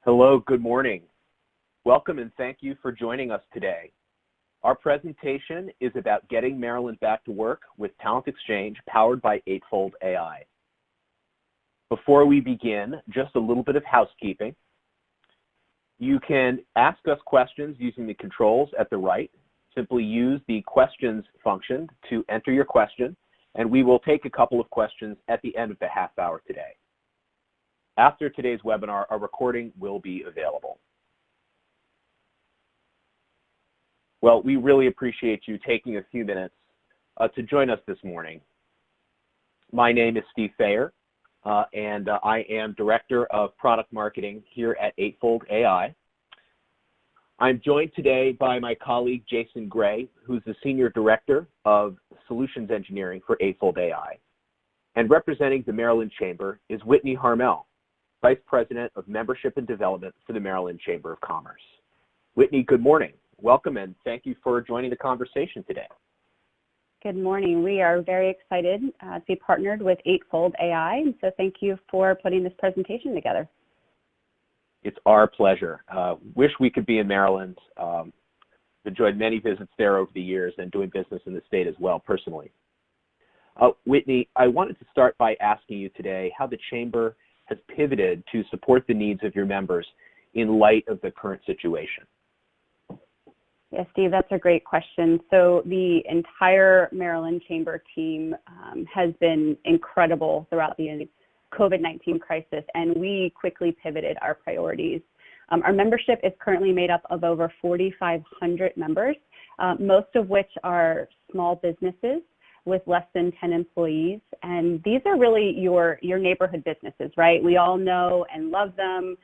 Hello, good morning. Welcome and thank you for joining us today. Our presentation is about getting Maryland back to work with Talent Exchange powered by Eightfold AI. Before we begin, just a little bit of housekeeping. You can ask us questions using the controls at the right. Simply use the questions function to enter your question, and we will take a couple of questions at the end of the half hour today. After today's webinar, a recording will be available. Well, we really appreciate you taking a few minutes to join us this morning. My name is Steve Fayer, and I am Director of Product Marketing here at Eightfold AI. I'm joined today by my colleague Jason Gray, who's the Senior Director of Solutions Engineering for Eightfold AI. And representing the Maryland Chamber is Whitney Harmel, Vice President of Membership and Development for the Maryland Chamber of Commerce. Whitney, good morning. Welcome and thank you for joining the conversation today. Good morning. We are very excited to be partnered with Eightfold AI, and so thank you for putting this presentation together. It's our pleasure. Wish we could be in Maryland. Enjoyed many visits there over the years and doing business in the state as well personally. Whitney, I wanted to start by asking you today how the Chamber has pivoted to support the needs of your members in light of the current situation. Yes, Steve, that's a great question. So the entire Maryland Chamber team has been incredible throughout the COVID-19 crisis, and we quickly pivoted our priorities. Our membership is currently made up of over 4,500 members, most of which are small businesses with less than 10 employees. And these are really your neighborhood businesses, right? We all know and love them.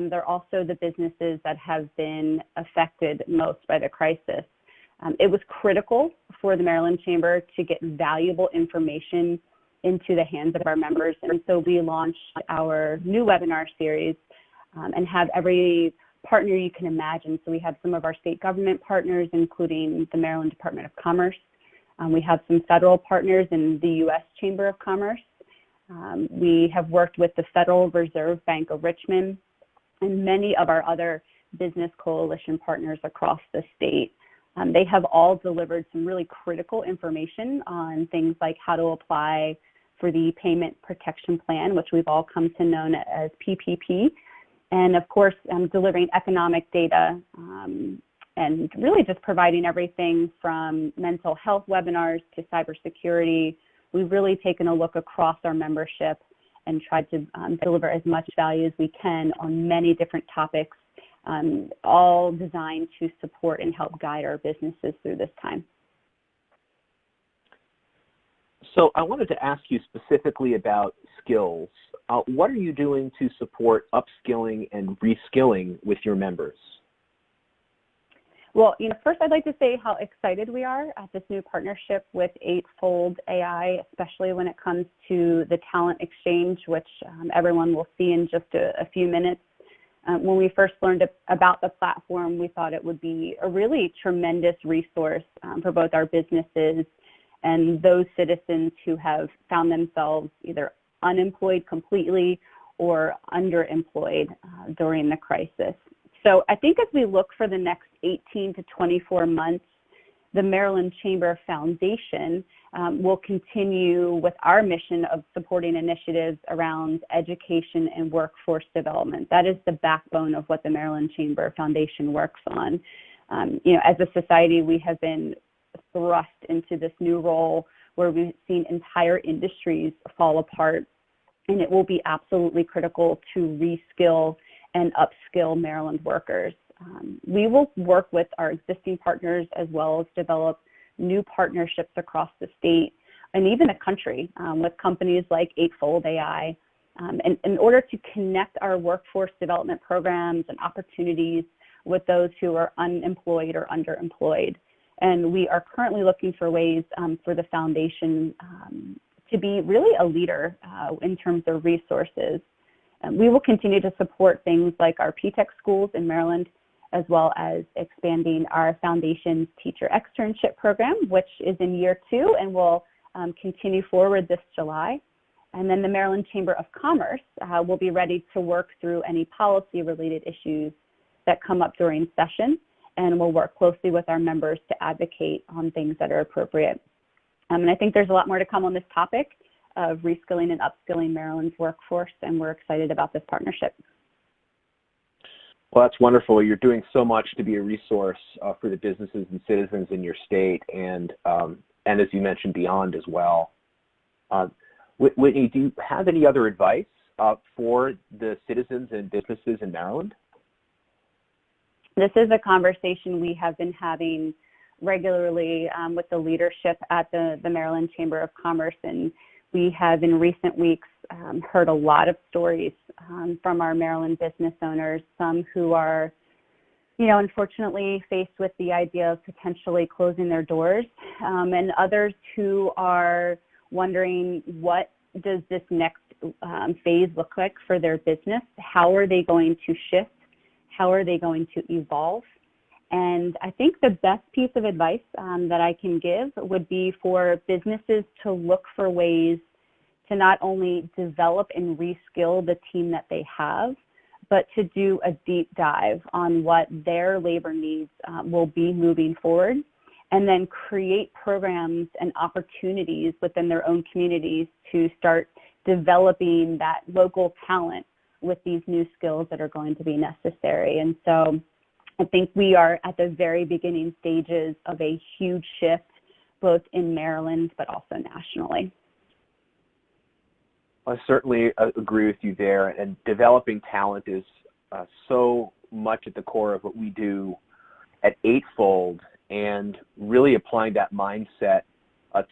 They're also the businesses that have been affected most by the crisis. It was critical for the Maryland Chamber to get valuable information into the hands of our members. And so we launched our new webinar series and have every partner you can imagine. So we have some of our state government partners, including the Maryland Department of Commerce. We have some federal partners in the U.S. Chamber of Commerce. We have worked with the Federal Reserve Bank of Richmond and many of our other business coalition partners across the state. They have all delivered some really critical information on things like how to apply for the Payment Protection Plan, which we've all come to know as PPP, and of course, delivering economic data and really just providing everything from mental health webinars to cybersecurity. We've really taken a look across our membership and tried to deliver as much value as we can on many different topics, all designed to support and help guide our businesses through this time. So I wanted to ask you specifically about skills. What are you doing to support upskilling and reskilling with your members? Well, first I'd like to say how excited we are at this new partnership with Eightfold AI, especially when it comes to the Talent Exchange, which everyone will see in just a few minutes. When we first learned about the platform, we thought it would be a really tremendous resource for both our businesses and those citizens who have found themselves either unemployed completely or underemployed during the crisis. So I think as we look for the next 18 to 24 months, the Maryland Chamber Foundation will continue with our mission of supporting initiatives around education and workforce development. That is the backbone of what the Maryland Chamber Foundation works on. As a society, we have been thrust into this new role where we've seen entire industries fall apart, and it will be absolutely critical to reskill and upskill Maryland workers. We will work with our existing partners as well as develop new partnerships across the state and even the country with companies like Eightfold AI in order to connect our workforce development programs and opportunities with those who are unemployed or underemployed. And we are currently looking for ways for the foundation to be really a leader in terms of resources. We will continue to support things like our PTech schools in Maryland, as well as expanding our foundation's teacher externship program, which is in year 2 and will continue forward this July. And then the Maryland Chamber of Commerce will be ready to work through any policy-related issues that come up during session, and we'll work closely with our members to advocate on things that are appropriate. And I think there's a lot more to come on this topic of reskilling and upskilling Maryland's workforce, and we're excited about this partnership. Well, that's wonderful. You're doing so much to be a resource for the businesses and citizens in your state, and as you mentioned, beyond as well. Whitney, do you have any other advice for the citizens and businesses in Maryland? This is a conversation we have been having regularly with the leadership at the Maryland Chamber of Commerce, and we have in recent weeks heard a lot of stories from our Maryland business owners, some who are, unfortunately faced with the idea of potentially closing their doors, and others who are wondering, what does this next phase look like for their business? How are they going to shift? How are they going to evolve? And I think the best piece of advice that I can give would be for businesses to look for ways to not only develop and reskill the team that they have, but to do a deep dive on what their labor needs will be moving forward, and then create programs and opportunities within their own communities to start developing that local talent with these new skills that are going to be necessary. And so I think we are at the very beginning stages of a huge shift, both in Maryland, but also nationally. I certainly agree with you there, and developing talent is so much at the core of what we do at Eightfold, and really applying that mindset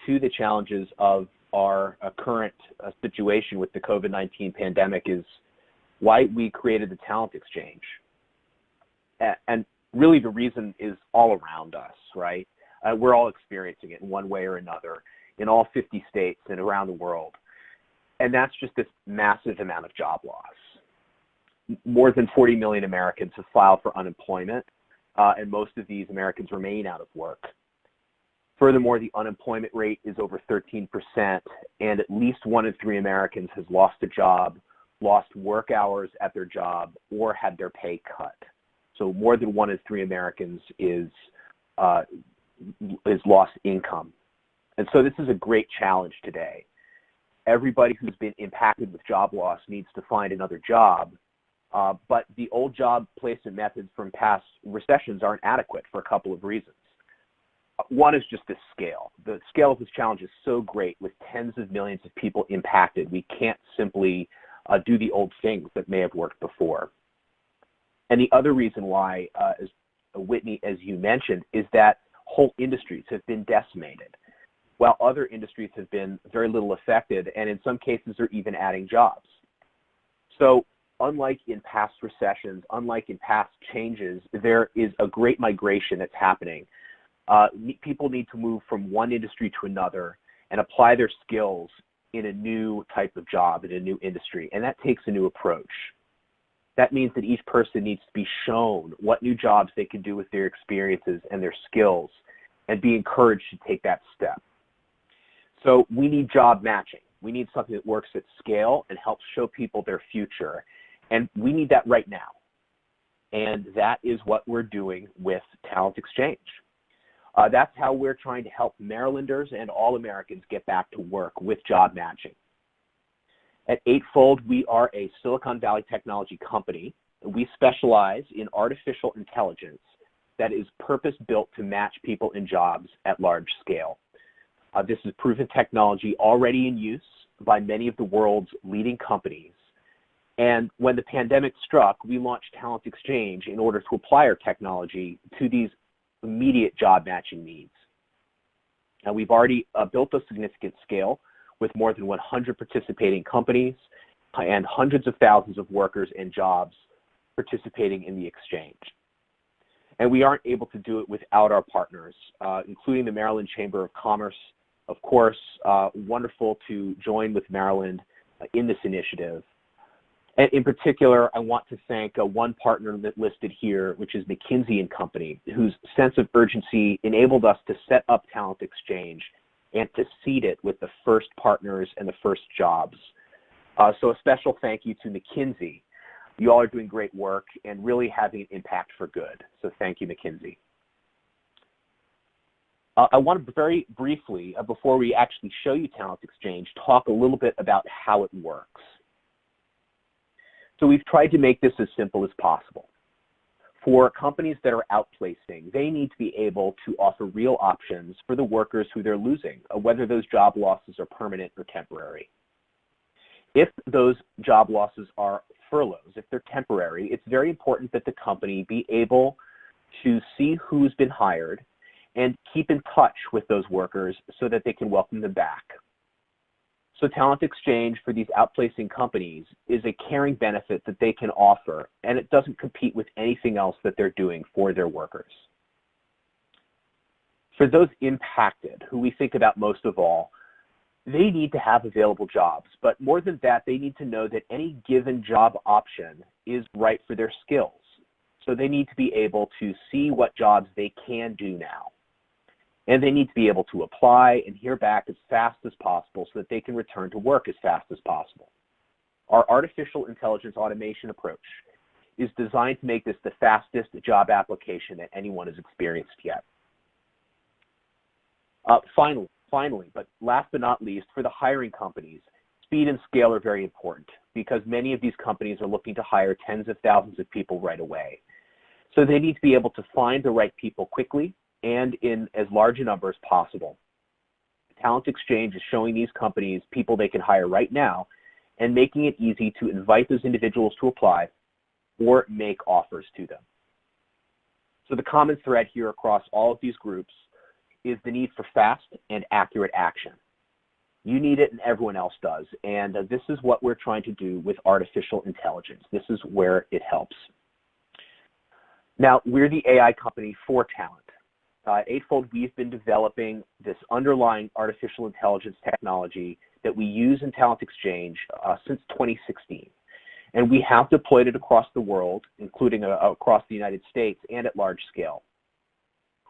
to the challenges of our current situation with the COVID-19 pandemic is why we created the Talent Exchange. And really the reason is all around us, right? We're all experiencing it in one way or another in all 50 states and around the world. And that's just this massive amount of job loss. More than 40 million Americans have filed for unemployment, and most of these Americans remain out of work. Furthermore, the unemployment rate is over 13%, and at least 1 in 3 Americans has lost a job, lost work hours at their job, or had their pay cut. So more than 1 in 3 Americans is lost income. And so this is a great challenge today. Everybody who's been impacted with job loss needs to find another job, but the old job placement methods from past recessions aren't adequate for a couple of reasons. One is just the scale. The scale of this challenge is so great, with tens of millions of people impacted. We can't simply do the old things that may have worked before. And the other reason why, as Whitney, as you mentioned, is that whole industries have been decimated, while other industries have been very little affected, and in some cases are even adding jobs. So unlike in past recessions, unlike in past changes, there is a great migration that's happening. People need to move from one industry to another and apply their skills in a new type of job, in a new industry, and that takes a new approach. That means that each person needs to be shown what new jobs they can do with their experiences and their skills, and be encouraged to take that step. So we need job matching. We need something that works at scale and helps show people their future. And we need that right now. And that is what we're doing with Talent Exchange. That's how we're trying to help Marylanders and all Americans get back to work with job matching. At Eightfold, we are a Silicon Valley technology company. We specialize in artificial intelligence that is purpose-built to match people in jobs at large scale. This is proven technology already in use by many of the world's leading companies. And when the pandemic struck, we launched Talent Exchange in order to apply our technology to these immediate job matching needs. Now, we've already built a significant scale with more than 100 participating companies and hundreds of thousands of workers and jobs participating in the exchange. And we aren't able to do it without our partners, including the Maryland Chamber of Commerce. Of course, wonderful to join with Maryland in this initiative. And in particular, I want to thank one partner that listed here, which is McKinsey & Company, whose sense of urgency enabled us to set up Talent Exchange and to seed it with the first partners and the first jobs. So a special thank you to McKinsey. You all are doing great work and really having an impact for good. So thank you, McKinsey. I want to very briefly, before we actually show you Talent Exchange, talk a little bit about how it works. So we've tried to make this as simple as possible. For companies that are outplacing, they need to be able to offer real options for the workers who they're losing, whether those job losses are permanent or temporary. If those job losses are furloughs, if they're temporary, it's very important that the company be able to see who's been hired and keep in touch with those workers so that they can welcome them back. So Talent Exchange for these outplacing companies is a caring benefit that they can offer, and it doesn't compete with anything else that they're doing for their workers. For those impacted, who we think about most of all, they need to have available jobs, but more than that, they need to know that any given job option is right for their skills. So they need to be able to see what jobs they can do now. And they need to be able to apply and hear back as fast as possible so that they can return to work as fast as possible. Our artificial intelligence automation approach is designed to make this the fastest job application that anyone has experienced yet. Finally, but last but not least, for the hiring companies, speed and scale are very important because many of these companies are looking to hire tens of thousands of people right away. So they need to be able to find the right people quickly and in as large a number as possible. Talent Exchange is showing these companies people they can hire right now and making it easy to invite those individuals to apply or make offers to them. So the common thread here across all of these groups is the need for fast and accurate action. You need it and everyone else does, and this is what we're trying to do with artificial intelligence. This is where it helps. Now, we're the AI company for talent. At Eightfold, we've been developing this underlying artificial intelligence technology that we use in Talent Exchange since 2016. And we have deployed it across the world, including across the United States and at large scale.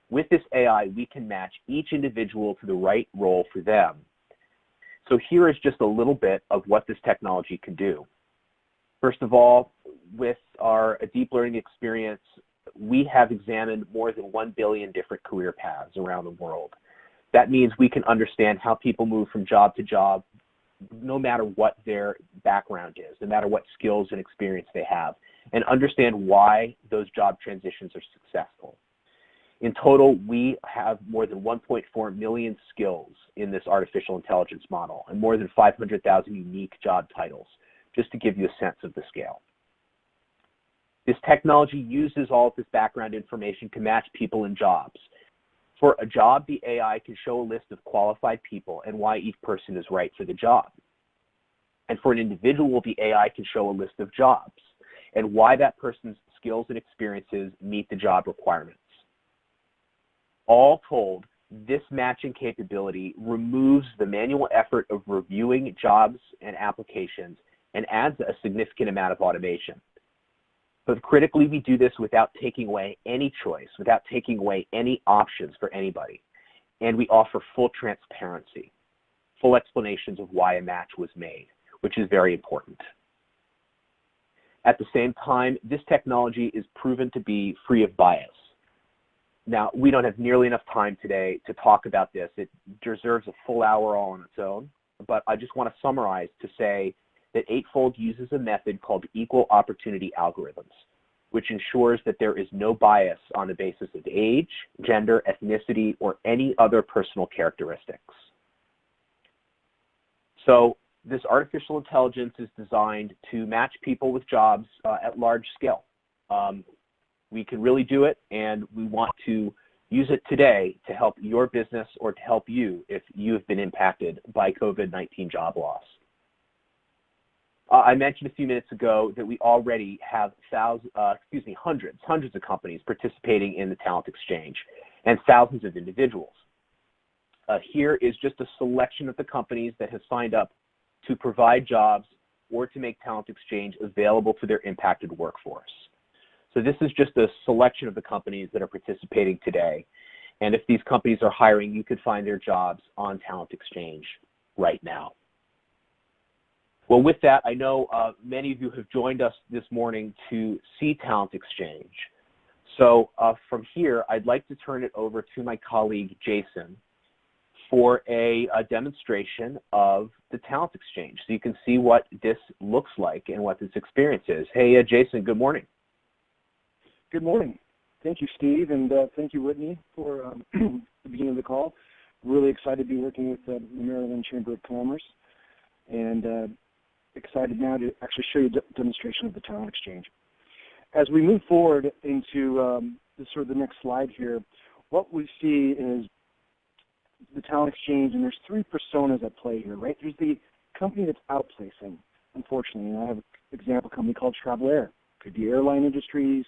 With this AI, we can match each individual to the right role for them. So here is just a little bit of what this technology can do. First of all, with our deep learning experience, we have examined more than 1 billion different career paths around the world. That means we can understand how people move from job to job, no matter what their background is, no matter what skills and experience they have, and understand why those job transitions are successful. In total, we have more than 1.4 million skills in this artificial intelligence model and more than 500,000 unique job titles, just to give you a sense of the scale. This technology uses all of this background information to match people in jobs. For a job, the AI can show a list of qualified people and why each person is right for the job. And for an individual, the AI can show a list of jobs and why that person's skills and experiences meet the job requirements. All told, this matching capability removes the manual effort of reviewing jobs and applications and adds a significant amount of automation. But critically, we do this without taking away any choice, without taking away any options for anybody. And we offer full transparency, full explanations of why a match was made, which is very important. At the same time, this technology is proven to be free of bias. Now, we don't have nearly enough time today to talk about this. It deserves a full hour all on its own, but I just want to summarize to say that Eightfold uses a method called equal opportunity algorithms, which ensures that there is no bias on the basis of age, gender, ethnicity, or any other personal characteristics. So this artificial intelligence is designed to match people with jobs at large scale. We can really do it, and we want to use it today to help your business or to help you if you have been impacted by COVID-19 job loss. I mentioned a few minutes ago that we already have hundreds of companies participating in the Talent Exchange and thousands of individuals. Here is just a selection of the companies that have signed up to provide jobs or to make Talent Exchange available to their impacted workforce. So this is just a selection of the companies that are participating today. And if these companies are hiring, you could find their jobs on Talent Exchange right now. Well, with that, I know many of you have joined us this morning to see Talent Exchange. So from here, I'd like to turn it over to my colleague, Jason, for a demonstration of the Talent Exchange, so you can see what this looks like and what this experience is. Hey, Jason, good morning. Good morning. Thank you, Steve, and thank you, Whitney, for the beginning of the call. Really excited to be working with the Maryland Chamber of Commerce, and excited now to actually show you a demonstration of the Talent Exchange. As we move forward into the next slide here, what we see is the Talent Exchange, and there's three personas at play here, right? There's the company that's outplacing, unfortunately, and I have an example company called Travel Air. Could be airline industries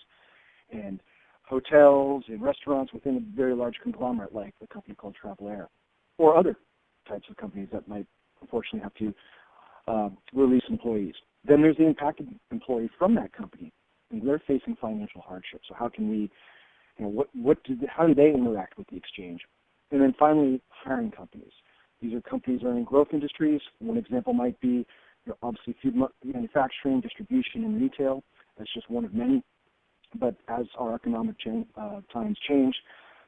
and hotels and restaurants within a very large conglomerate like the company called Travel Air, or other types of companies that might unfortunately have to release employees. Then there's the impacted employee from that company, and they're facing financial hardship. So how can we, how do they interact with the exchange? And then finally, hiring companies. These are companies that are in growth industries. One example might be obviously food manufacturing, distribution, and retail. That's just one of many. But as our economic times change,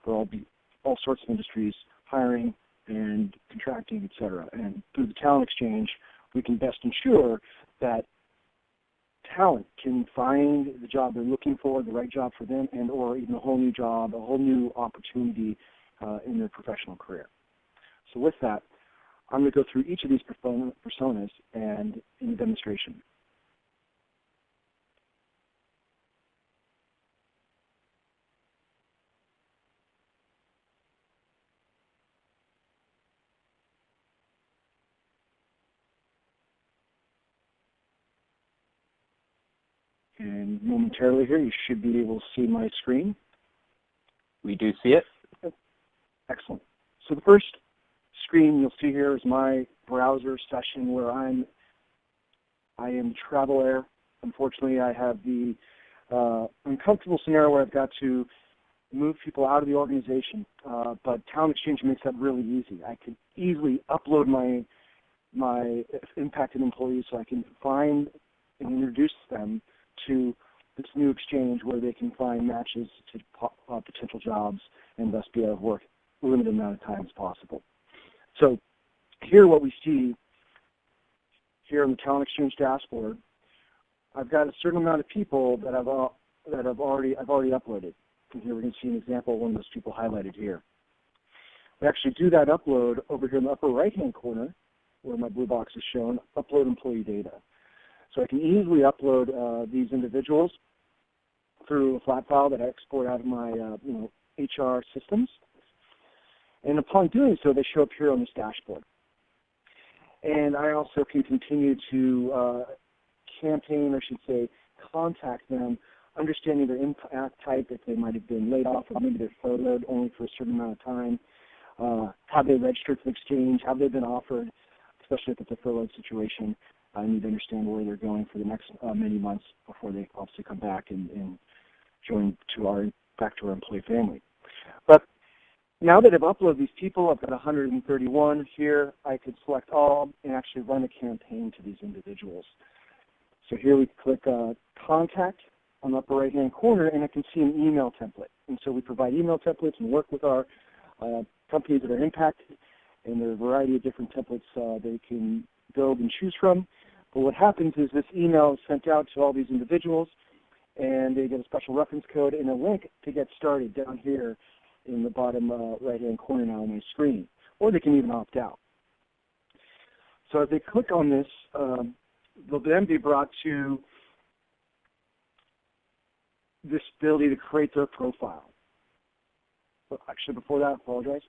there will be all sorts of industries hiring and contracting, et cetera. And through the Talent Exchange, we can best ensure that talent can find the job they're looking for, the right job for them, and or even a whole new job, a whole new opportunity in their professional career. So with that, I'm going to go through each of these personas and in the demonstration. And momentarily here, you should be able to see my screen. We do see it. Excellent. So the first screen you'll see here is my browser session where I am Travel Air. Unfortunately, I have the uncomfortable scenario where I've got to move people out of the organization, but Talent Exchange makes that really easy. I can easily upload my impacted employees so I can find and introduce them to this new exchange where they can find matches to potential jobs and thus be able to work a limited amount of time as possible. So here what we see here in the Talent Exchange dashboard, I've got a certain amount of people that I've already uploaded. And here we can see an example of one of those people highlighted here. We actually do that upload over here in the upper right-hand corner where my blue box is shown, upload employee data. So I can easily upload these individuals through a flat file that I export out of my HR systems. And upon doing so, they show up here on this dashboard. And I also can continue to campaign, or I should say, contact them, understanding their impact type, if they might have been laid off, or maybe they're furloughed only for a certain amount of time. Have they registered for the exchange? Have they been offered, especially if it's a furloughed situation? I need to understand where they're going for the next many months before they obviously come back and join back to our employee family. But now that I've uploaded these people, I've got 131 here. I could select all and actually run a campaign to these individuals. So here we click Contact on the upper right-hand corner, and I can see an email template. And so we provide email templates and work with our companies that are impacted, and there are a variety of different templates they can build and choose from. But what happens is this email is sent out to all these individuals, and they get a special reference code and a link to get started down here in the bottom right-hand corner now on my screen. Or they can even opt out. So as they click on this, they'll then be brought to this ability to create their profile. But actually, before that, I apologize.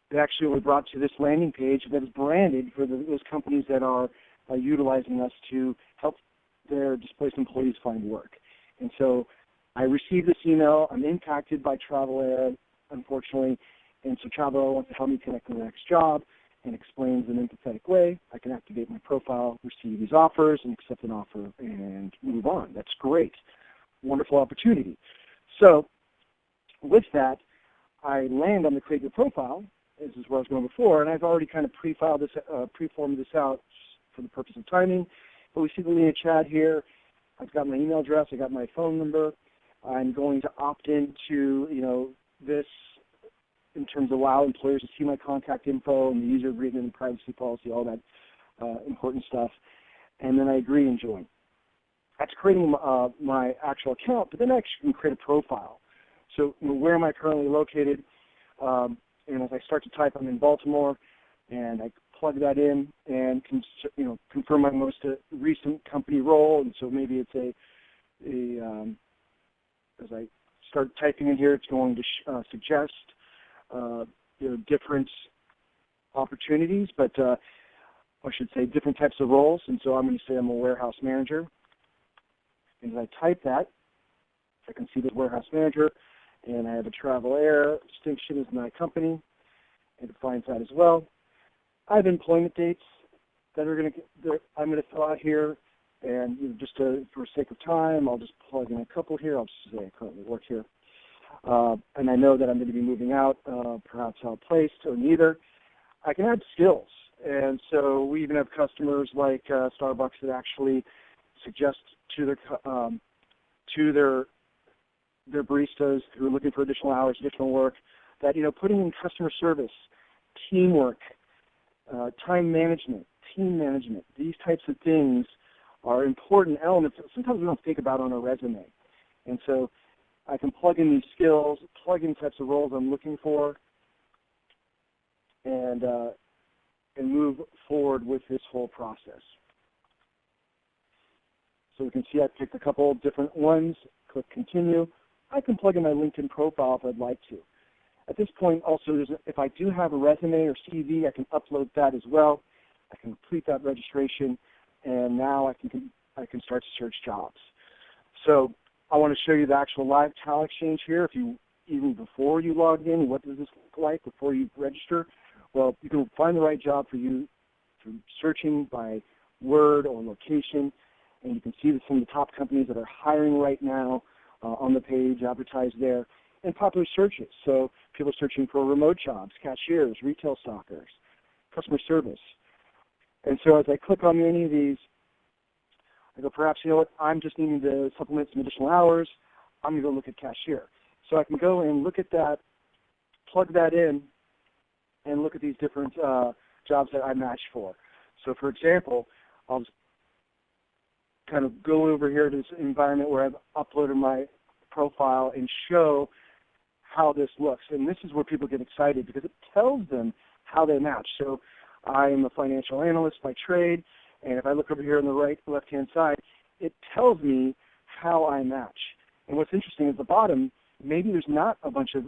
They actually were brought to this landing page that is branded for those companies that are utilizing us to help their displaced employees find work. And so I received this email. I'm impacted by Travel Air, unfortunately, and so Travel Air wants to help me connect to the next job and explains in an empathetic way. I can activate my profile, receive these offers, and accept an offer and move on. That's great. Wonderful opportunity. So with that, I land on the create your profile. This is where I was going before, and I've already kind of pre-formed this out for the purpose of timing. But we see the linear chat here. I've got my email address. I got my phone number. I'm going to opt into, this in terms of allow employers to see my contact info and the user agreement and privacy policy, all that important stuff. And then I agree and join. That's creating my actual account, but then I actually can create a profile. So where am I currently located? And as I start to type, I'm in Baltimore, and I plug that in and confirm my most recent company role. And so maybe it's as I start typing in here, it's going to suggest different opportunities, but I should say different types of roles. And so I'm going to say I'm a warehouse manager. And as I type that, I can see the warehouse manager, and I have a travel air distinction as my company. It defines that as well. I have employment dates that I'm going to fill out here, and for sake of time, I'll just plug in a couple here. I'll just say I currently work here, and I know that I'm going to be moving out, perhaps outplaced or neither. I can add skills, and so we even have customers like Starbucks that actually suggest to their baristas who are looking for additional hours, additional work, that putting in customer service, teamwork, time management, team management, these types of things are important elements that sometimes we don't think about on a resume. And so I can plug in these skills, plug in types of roles I'm looking for, and move forward with this whole process. So we can see I picked a couple of different ones. Click continue. I can plug in my LinkedIn profile if I'd like to. At this point, also, if I do have a resume or CV, I can upload that as well. I can complete that registration, and now I can start to search jobs. So I want to show you the actual live talent exchange here. Even before you log in, what does this look like before you register? Well, you can find the right job for you through searching by word or location, and you can see some of the top companies that are hiring right now on the page, advertised there, and popular searches. So people are searching for remote jobs, cashiers, retail stockers, customer service. And so as I click on any of these, I go, perhaps, I'm just needing to supplement some additional hours. I'm going to go look at cashier. So I can go and look at that, plug that in, and look at these different jobs that I match for. So for example, I'll just kind of go over here to this environment where I've uploaded my profile and show how this looks. And this is where people get excited because it tells them how they match. So I am a financial analyst by trade, and if I look over here on the left-hand side, it tells me how I match. And what's interesting is at the bottom, maybe there's not a bunch of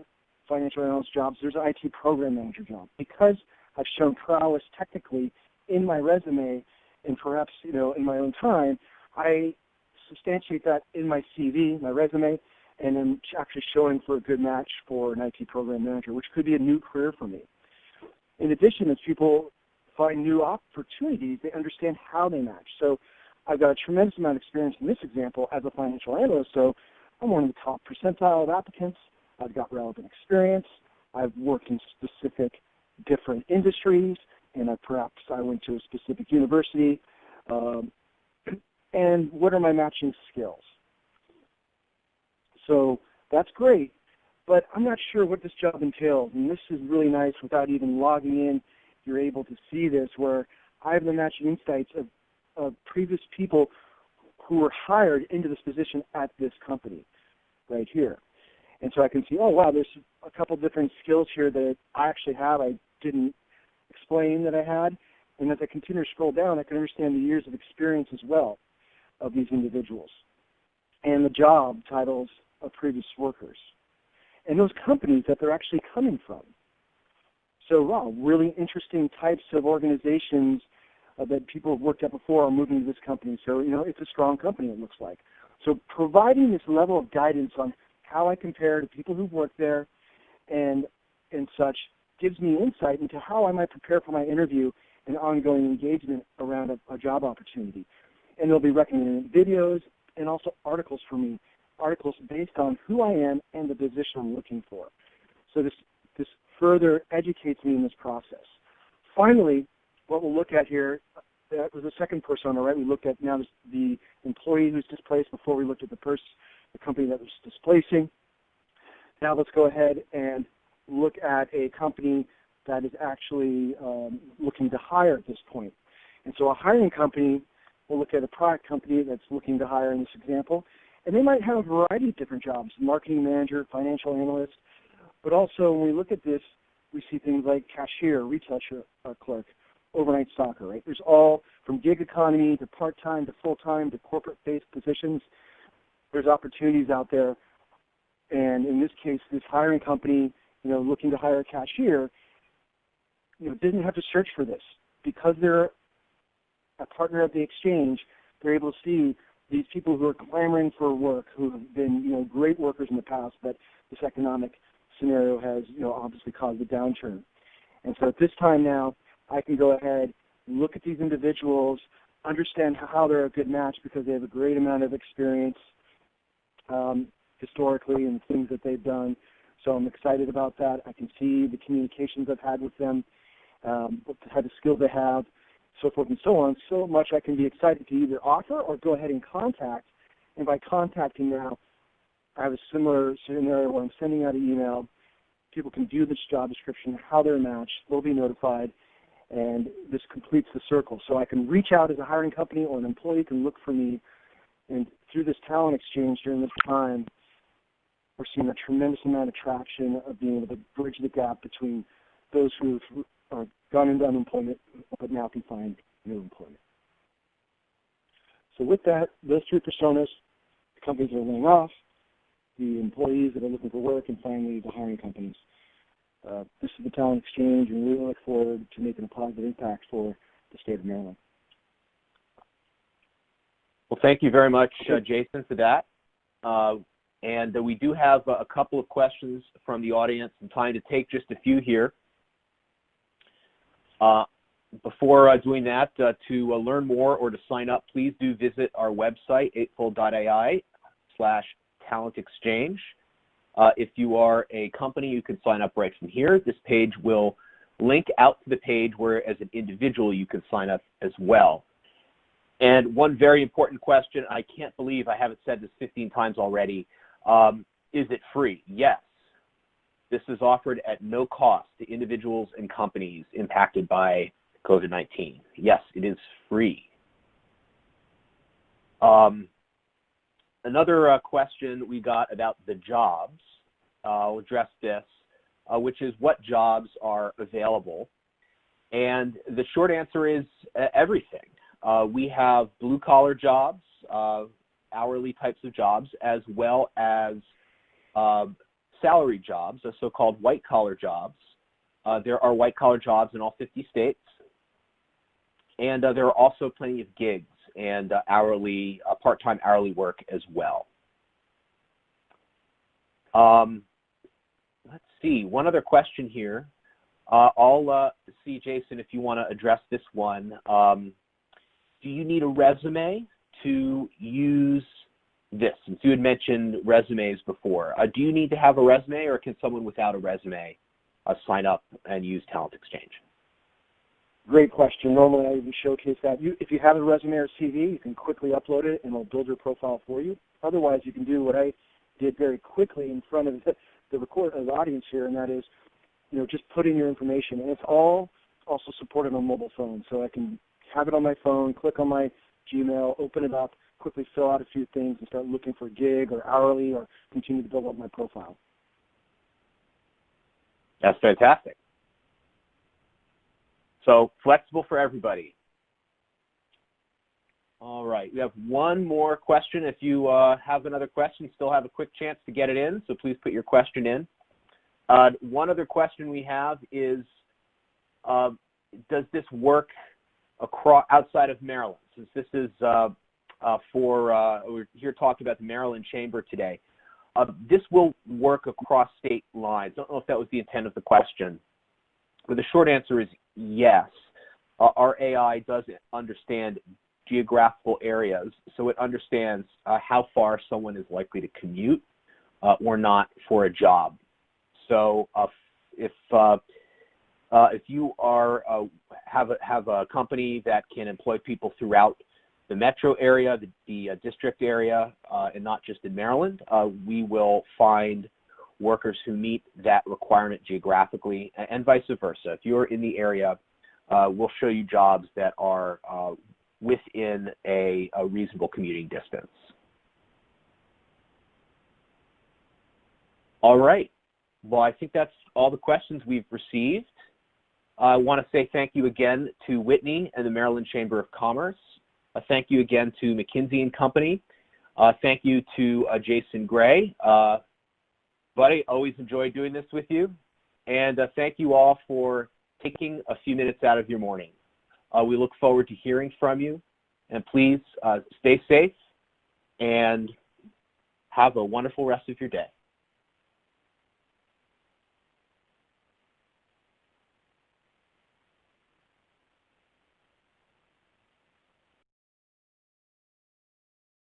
financial analyst jobs. There's an IT program manager job. Because I've shown prowess technically in my resume and perhaps, in my own time, I substantiate that in my CV, my resume, and then actually showing for a good match for an IT program manager, which could be a new career for me. In addition, as people find new opportunities, they understand how they match. So I've got a tremendous amount of experience in this example as a financial analyst, so I'm one of the top percentile of applicants. I've got relevant experience. I've worked in specific different industries, and perhaps I went to a specific university. And what are my matching skills? So that's great, but I'm not sure what this job entails. And this is really nice without even logging in. You're able to see this where I have the matching insights of previous people who were hired into this position at this company right here. And so I can see, oh, wow, there's a couple different skills here that I actually have I didn't explain that I had. And as I continue to scroll down, I can understand the years of experience as well of these individuals and the job titles of previous workers and those companies that they're actually coming from. So, wow, really interesting types of organizations that people have worked at before are moving to this company. So, it's a strong company, it looks like. So providing this level of guidance on how I compare to people who've worked there and such gives me insight into how I might prepare for my interview and ongoing engagement around a job opportunity. And they'll be recommending videos and also articles for me articles based on who I am and the position I'm looking for. So this further educates me in this process. Finally, what we'll look at here, that was the second persona, right? We looked at now the employee who's displaced before we looked at the company that was displacing. Now let's go ahead and look at a company that is actually looking to hire at this point. And so a hiring company, we'll look at a product company that's looking to hire in this example, and they might have a variety of different jobs, marketing manager, financial analyst, but also when we look at this, we see things like cashier, retail clerk, overnight stalker, right? There's all from gig economy to part-time to full-time to corporate-based positions. There's opportunities out there. And in this case, this hiring company, looking to hire a cashier, didn't have to search for this. Because they're a partner of the exchange, they're able to see these people who are clamoring for work, who have been, great workers in the past, but this economic scenario has, obviously caused a downturn. And so at this time now, I can go ahead, look at these individuals, understand how they're a good match because they have a great amount of experience historically and things that they've done. So I'm excited about that. I can see the communications I've had with them, what type of skills they have, so forth and so on. So much I can be excited to either offer or go ahead and contact. And by contacting now, I have a similar scenario where I'm sending out an email. People can view this job description, how they're matched, they'll be notified, and this completes the circle. So I can reach out as a hiring company or an employee can look for me, and through this talent exchange during this time, we're seeing a tremendous amount of traction of being able to bridge the gap between those who have gone into unemployment but now can find new employment. So with that, those three personas, the companies that are laying off, the employees that are looking for work, and finally the hiring companies. This is the Talent Exchange, and we really look forward to making a positive impact for the state of Maryland. Well, thank you very much, Jason, for that. And we do have a couple of questions from the audience. I'm trying to take just a few here. Before doing that, to learn more or to sign up, please do visit our website, Eightfold.ai/Talent Exchange. If you are a company, you can sign up right from here. This page will link out to the page where, as an individual, you can sign up as well. And one very important question, I can't believe I haven't said this 15 times already, is it free? Yes. This is offered at no cost to individuals and companies impacted by COVID-19. Yes, it is free. Another question we got about the jobs, I'll address this, which is what jobs are available. And the short answer is everything. We have blue-collar jobs, hourly types of jobs, as well as salary jobs, so-called white-collar jobs. There are white-collar jobs in all 50 states. And there are also plenty of gigs and hourly, part-time hourly work as well. Let's see, one other question here. I'll see, Jason, if you want to address this one. Do you need a resume to use this? Since you had mentioned resumes before, do you need to have a resume, or can someone without a resume sign up and use Talent Exchange? Great question. Normally I even showcase that. If you have a resume or CV, you can quickly upload it and it'll build your profile for you. Otherwise, you can do what I did very quickly in front of the audience here, and that is, just put in your information. And it's all also supported on mobile phone. So I can have it on my phone, click on my Gmail, open it up, quickly fill out a few things, and start looking for gig or hourly or continue to build up my profile. That's fantastic. So flexible for everybody. All right, we have one more question. If you have another question, you still have a quick chance to get it in, so please put your question in. One other question we have is, does this work outside of Maryland? Since this is we're here talking about the Maryland Chamber today. This will work across state lines. I don't know if that was the intent of the question, but the short answer is yes. Our AI does understand geographical areas so it understands how far someone is likely to commute or not for a job. So if you are have a company that can employ people throughout the metro area, the district area, and not just in Maryland, we will find workers who meet that requirement geographically, and vice versa. If you're in the area, we'll show you jobs that are within a reasonable commuting distance. All right. Well, I think that's all the questions we've received. I want to say thank you again to Whitney and the Maryland Chamber of Commerce. Thank you again to McKinsey & Company. Thank you to Jason Gray. Buddy, always enjoy doing this with you. And thank you all for taking a few minutes out of your morning. We look forward to hearing from you. And please stay safe and have a wonderful rest of your day.